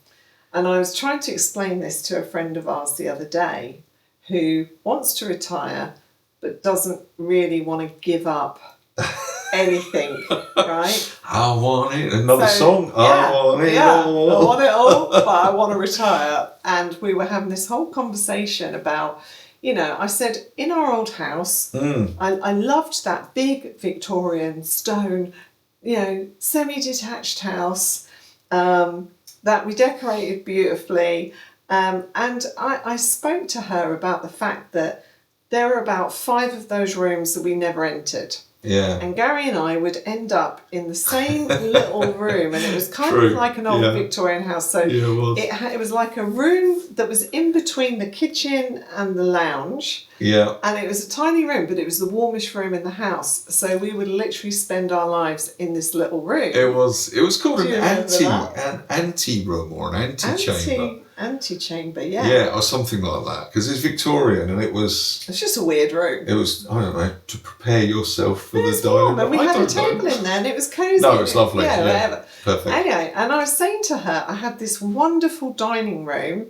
and I was trying to explain this to a friend of ours the other day who wants to retire but doesn't really want to give up anything, right? I want it. Another song. I want it all. I want it all, but I want to retire. And we were having this whole conversation about, I said, in our old house, I loved that big Victorian stone, semi-detached house that we decorated beautifully. And I spoke to her about the fact that there were about 5 of those rooms that we never entered. Yeah. And Gary and I would end up in the same little room, and it was kind of like an old Victorian house. So it was like a room that was in between the kitchen and the lounge. Yeah. And it was a tiny room, but it was the warmest room in the house. So we would literally spend our lives in this little room. It was called an ante room or an antechamber. Antechamber, yeah, or something like that, because it's Victorian and it's just a weird room. It was, I don't know, to prepare yourself for the dining room. And we had a table in there and it was cosy. No, it's lovely. Yeah, whatever. Perfect. Anyway, and I was saying to her, I had this wonderful dining room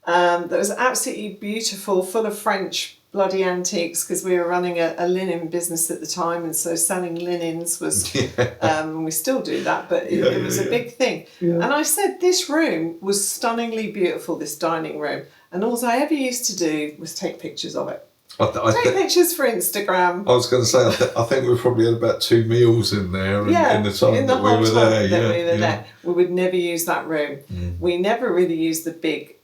that was absolutely beautiful, full of French bloody antiques, because we were running a linen business at the time, and so selling linens was we still do that, but it was a big thing. And I said this room was stunningly beautiful, this dining room, and all I ever used to do was take pictures of it. Take pictures for Instagram. I was going to say, I think we probably had about 2 meals in there in the time that we were there. We would never use that room. We never really used the big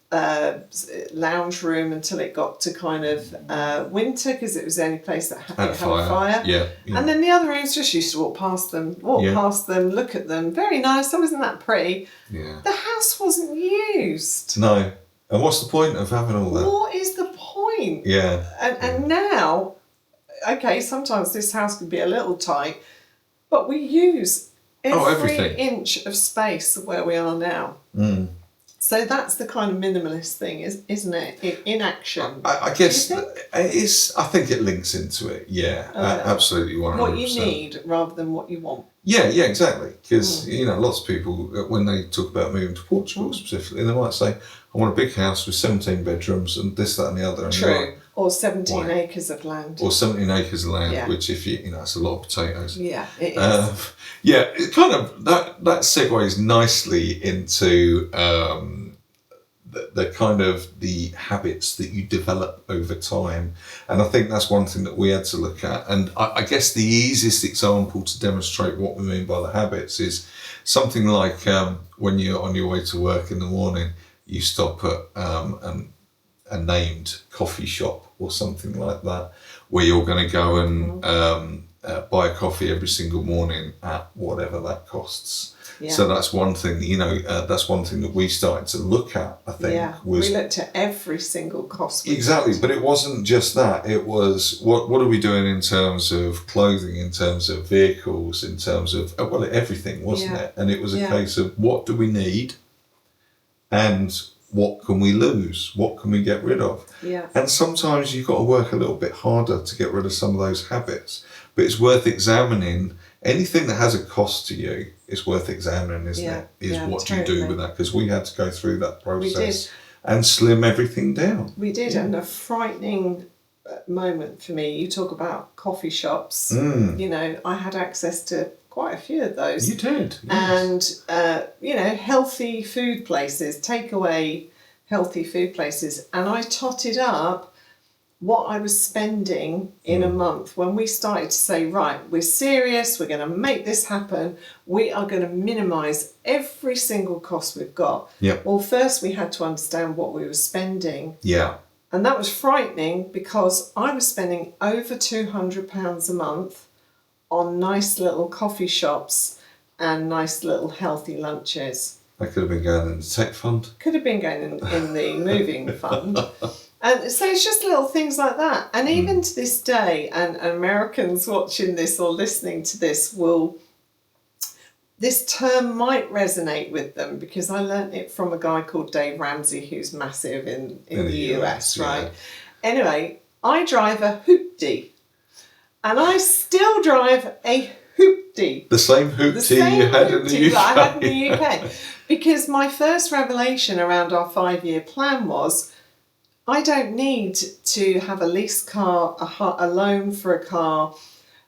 lounge room until it got to kind of winter, because it was the only place that had a fire. Yeah. And then the other rooms just used to walk past them, look at them. Very nice. It wasn't that pretty. Yeah. The house wasn't used. No. And what's the point of having all that? What is the point? Yeah. And now, okay, sometimes this house can be a little tight, but we use every inch of space where we are now. So that's the kind of minimalist thing, isn't it? In action. I guess it is. I think it links into it. Yeah, absolutely, 100%. What you need rather than what you want. Yeah, exactly. Because lots of people, when they talk about moving to Portugal specifically, they might say, "I want a big house with 17 bedrooms and this, that, and the other." And True. Or 17 acres of land. Or 17 acres of land, which if that's a lot of potatoes. Yeah, it is. It kind of, that segues nicely into the kind of the habits that you develop over time. And I think that's one thing that we had to look at. And I guess the easiest example to demonstrate what we mean by the habits is something like when you're on your way to work in the morning, you stop at a named coffee shop or something like that, where you're going to go and buy a coffee every single morning at whatever that costs. Yeah. So that's one thing, that's one thing that we started to look at, I think. We looked at every single cost. Exactly, but it wasn't just that. It was, what are we doing in terms of clothing, in terms of vehicles, in terms of, everything, wasn't it? And it was a case of, what do we need? And what can we lose? What can we get rid of? Yeah. And sometimes you've got to work a little bit harder to get rid of some of those habits. But it's worth examining. Anything that has a cost to you is worth examining, isn't it? What do you do with that? Because we had to go through that process and slim everything down. We did, and a frightening moment for me. You talk about coffee shops. You know, I had access to quite a few of those. You did, yes. And, you know, healthy food places, takeaway healthy food places. And I totted up what I was spending in a month when we started to say, right, we're serious, we're going to make this happen, we are going to minimise every single cost we've got. Yep. Well, first we had to understand what we were spending. Yeah. And that was frightening because I was spending over £200 a month on nice little coffee shops and nice little healthy lunches. That could have been going in the tech fund. Could have been going in the moving fund. And so it's just little things like that. And even to this day, and Americans watching this or listening to this this term might resonate with them because I learnt it from a guy called Dave Ramsey, who's massive in the US, right? Anyway, I drive a hoopty. And I still drive a hoopty. The same hoopty you had in the UK. That I had in the UK. Because my first revelation around our 5-year plan was, I don't need to have a lease car, a loan for a car.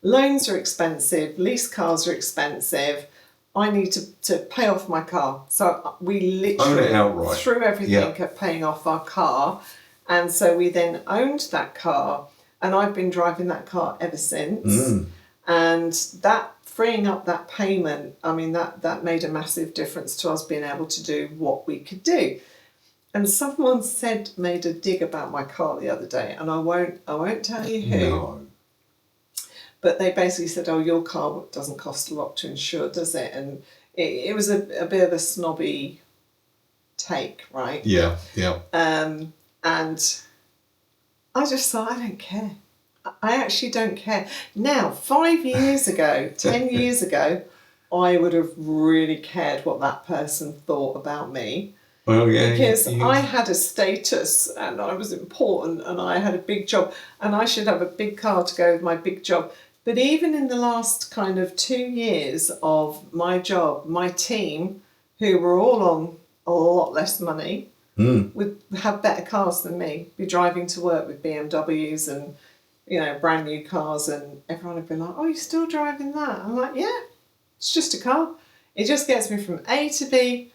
Loans are expensive, lease cars are expensive. I need to pay off my car. So we literally threw everything at paying off our car. And so we then owned that car. And I've been driving that car ever since. And that freeing up that payment, I mean, that made a massive difference to us being able to do what we could do. And someone made a dig about my car the other day, and I won't tell you who. No. But they basically said, "Oh, your car doesn't cost a lot to insure, does it?" And it was a bit of a snobby take, right? Yeah, yeah. And I just thought, I don't care. I actually don't care. Now, 5 years ago, 10 years ago, I would have really cared what that person thought about me. Well, yeah, because I had a status and I was important and I had a big job and I should have a big car to go with my big job. But even in the last kind of 2 years of my job, my team, who were all on a lot less money, would have better cars than me, be driving to work with BMWs and, you know, brand new cars, and everyone would be like, "Oh, you're still driving that?" I'm like, "Yeah, it's just a car. It just gets me from A to B.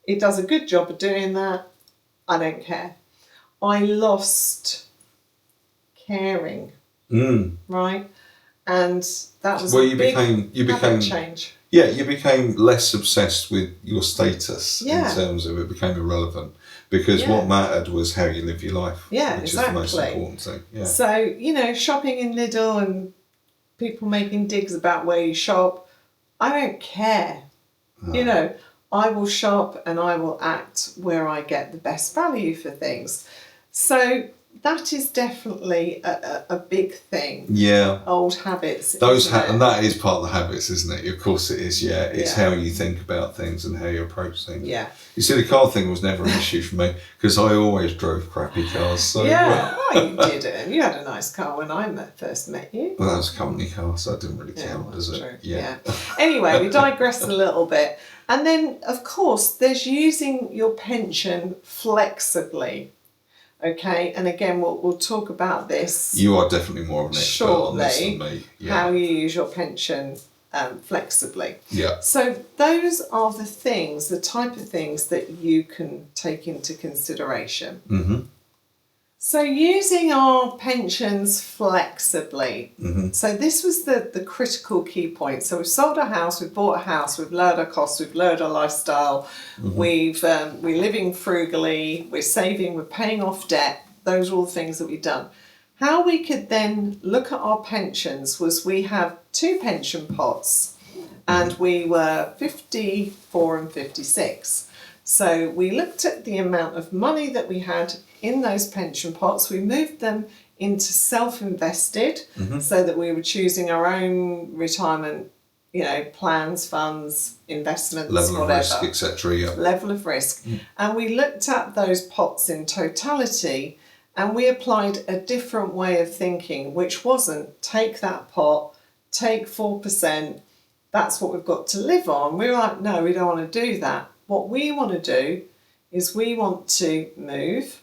It does a good job of doing that. I don't care." I lost caring, right? And that was you became change. Yeah, you became less obsessed with your status in Yeah. terms of it became irrelevant because what mattered was how you live your life, Yeah, which exactly. is the most important thing. Yeah. So, you know, shopping in Lidl and people making digs about where you shop, I don't care. You know, I will shop and I will act where I get the best value for things. So that is definitely a big thing. Yeah. Old habits. And that is part of the habits, isn't it? Of course it is, yeah. It's how you think about things and how you approach things. Yeah. You see, the car thing was never an issue for me because I always drove crappy cars. So Well, you didn't. You had a nice car when I first met you. Well, that was a company car, so it didn't really count, does it? True. Yeah. Anyway, we digressed a little bit. And then, of course, there's using your pension flexibly. Okay, and again, we'll talk about this. You are definitely more of an expert on this than me. Yeah. How you use your pension flexibly. Yeah. So those are the things, the type of things that you can take into consideration. Mm-hmm. So using our pensions flexibly. Mm-hmm. So this was the critical key point. So we've sold our house, we've bought a house, we've lowered our costs, we've lowered our lifestyle, we're living frugally, we're saving, we're paying off debt. Those are all the things that we've done. How we could then look at our pensions was we have 2 pension pots and we were 54 and 56. So we looked at the amount of money that we had in those pension pots. We moved them into self-invested so that we were choosing our own retirement, plans, funds, investments, level whatever. of risk, etc. Yeah. Level of risk. And we looked at those pots in totality, and we applied a different way of thinking, which wasn't take that pot, take 4%, that's what we've got to live on. We were like, no, we don't want to do that. What we want to do is we want to move.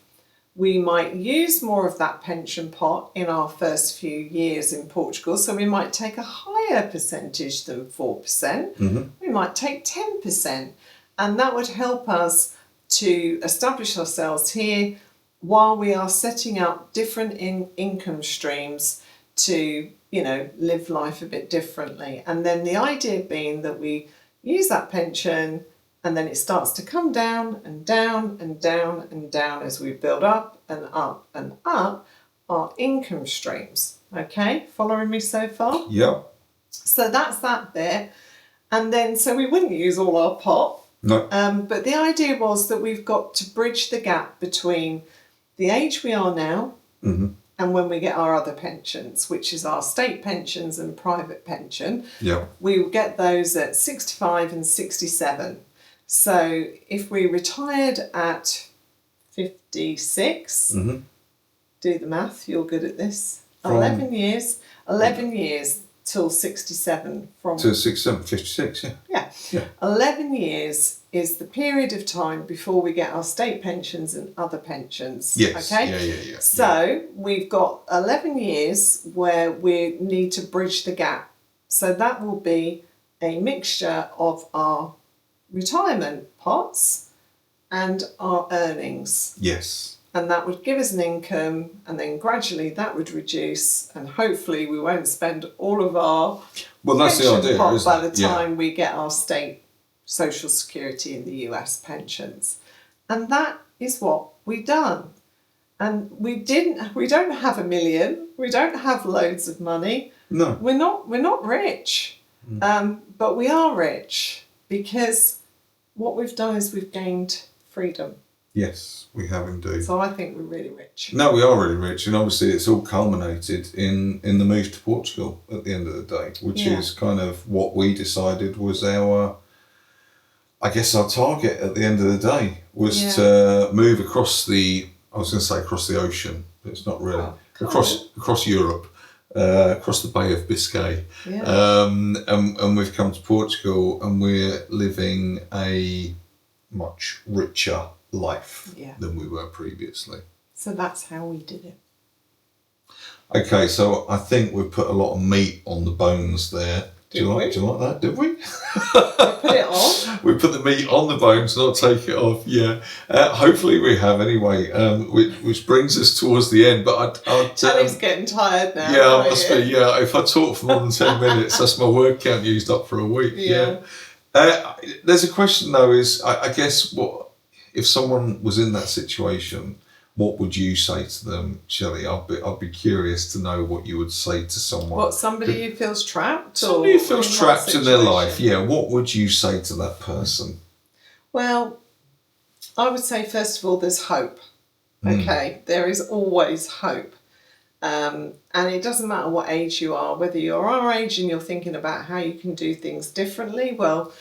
We might use more of that pension pot in our first few years in Portugal. So we might take a higher percentage than 4%. We might take 10%. And that would help us to establish ourselves here while we are setting up different income streams to, live life a bit differently. And then the idea being that we use that pension and then it starts to come down and down and down and down as we build up and up and up our income streams. Okay, following me so far? Yeah. So that's that bit. And then, so we wouldn't use all our pot. No. But the idea was that we've got to bridge the gap between the age we are now and when we get our other pensions, which is our state pensions and private pension. Yeah. We will get those at 65 and 67. So if we retired at 56, do the math, you're good at this. 11 years till 67. To 67, 56, Yeah. 11 years is the period of time before we get our state pensions and other pensions. Yes. Okay? Yeah. So we've got 11 years where we need to bridge the gap. So that will be a mixture of our retirement pots and our earnings. Yes. And that would give us an income, and then gradually that would reduce, and hopefully we won't spend all of our that's the idea, pot isn't by the it? time we get our state social security in the US pensions. And that is what we've done. And we don't have $1 million, we don't have loads of money. No. We're not rich. But we are rich because what we've done is we've gained freedom. Yes, we have indeed. So I think we're really rich. No, we are really rich, and obviously it's all culminated in the move to Portugal at the end of the day, which is kind of what we decided was our target at the end of the day, was to move across the ocean, but it's not really, across Europe, across the Bay of Biscay. Yeah. And we've come to Portugal, and we're living a much richer life than we were previously. So that's how we did it. Okay, so I think we've put a lot of meat on the bones there. Do you like that? Did we? We put it on. We put the meat on the bones, not take it off. Yeah. Hopefully we have anyway. Which brings us towards the end. But Charlie's getting tired now. Yeah, I must be. Yeah, if I talk for more than 10 minutes, that's my word count used up for a week. Yeah. There's a question though. Is I guess what if someone was in that situation? What would you say to them, Shelley? I'd be curious to know what you would say to someone. What, somebody who feels trapped? Somebody who feels trapped in their life, yeah. What would you say to that person? Well, I would say, first of all, there's hope. Okay, there is always hope. And it doesn't matter what age you are, whether you're our age and you're thinking about how you can do things differently. Well,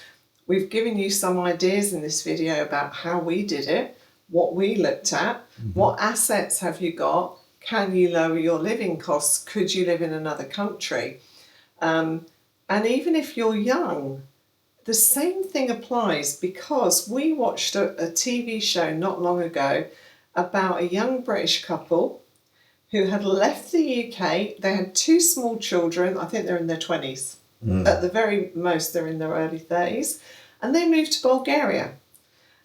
we've given you some ideas in this video about how we did it, what we looked at, what assets have you got, can you lower your living costs, could you live in another country? And even if you're young, the same thing applies, because we watched a TV show not long ago about a young British couple who had left the UK. They had 2 small children, I think they're in their 20s. At the very most, they're in their early 30s. And they moved to Bulgaria.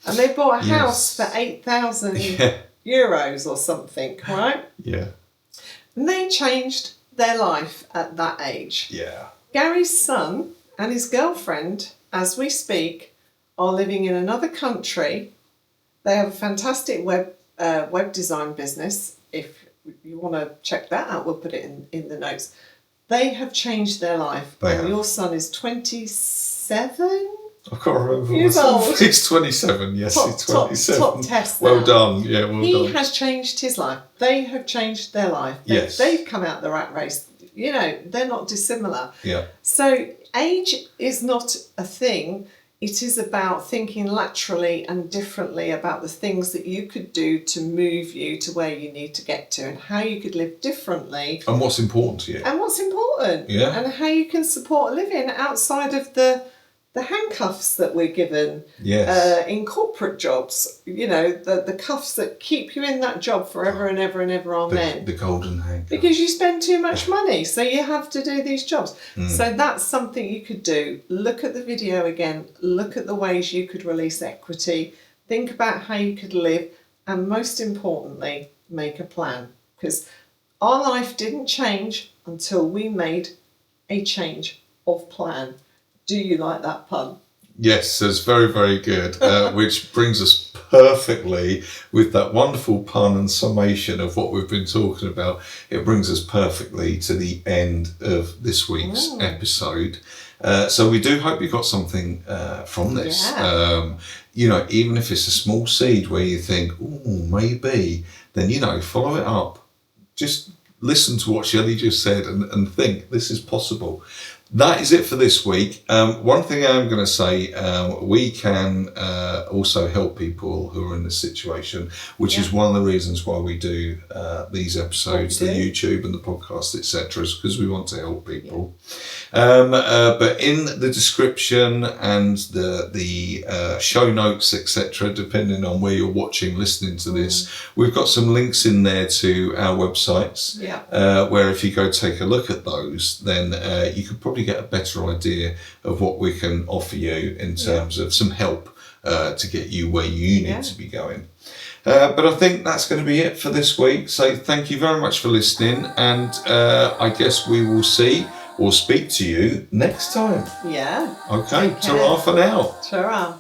And they bought a house for 8,000 euros or something, right? Yeah. And they changed their life at that age. Yeah. Gary's son and his girlfriend, as we speak, are living in another country. They have a fantastic web design business. If you want to check that out, we'll put it in the notes. They have changed their life. Your son is 27? I can't remember. Years old. He's 27, yes, he's 27. Top test. Well done, yeah, well done. He has changed his life. They have changed their life. They've come out the rat race. You know, they're not dissimilar. Yeah. So age is not a thing. It is about thinking laterally and differently about the things that you could do to move you to where you need to get to, and how you could live differently. And what's important to you. And what's important. Yeah. And how you can support a living outside of the handcuffs that we're given in corporate jobs. You know, the cuffs that keep you in that job forever and ever and ever, amen. The golden handcuff. Because you spend too much money, so you have to do these jobs. So that's something you could do. Look at the video again. Look at the ways you could release equity. Think about how you could live. And most importantly, make a plan. Because our life didn't change until we made a change of plan. Do you like that pun? Yes, that's very, very good. Which brings us perfectly with that wonderful pun and summation of what we've been talking about. It brings us perfectly to the end of this week's episode. So we do hope you got something from this. Yeah. You know, even if it's a small seed where you think, oh, maybe, then, you know, follow it up. Just listen to what Shelley just said and think this is possible. That is it for this week. One thing I'm going to say, we can also help people who are in this situation, which is one of the reasons why we do these episodes, the YouTube and the podcast, etc., is because we want to help people. But in the description and the show notes, etc., depending on where you're watching, listening to this, we've got some links in there to our websites, where if you go take a look at those, then you could probably get a better idea of what we can offer you in terms of some help to get you where you need to be going. But I think that's going to be it for this week. So thank you very much for listening, and I guess we will see or speak to you next time. Yeah. Okay, ta-ra for now. Ta-ra.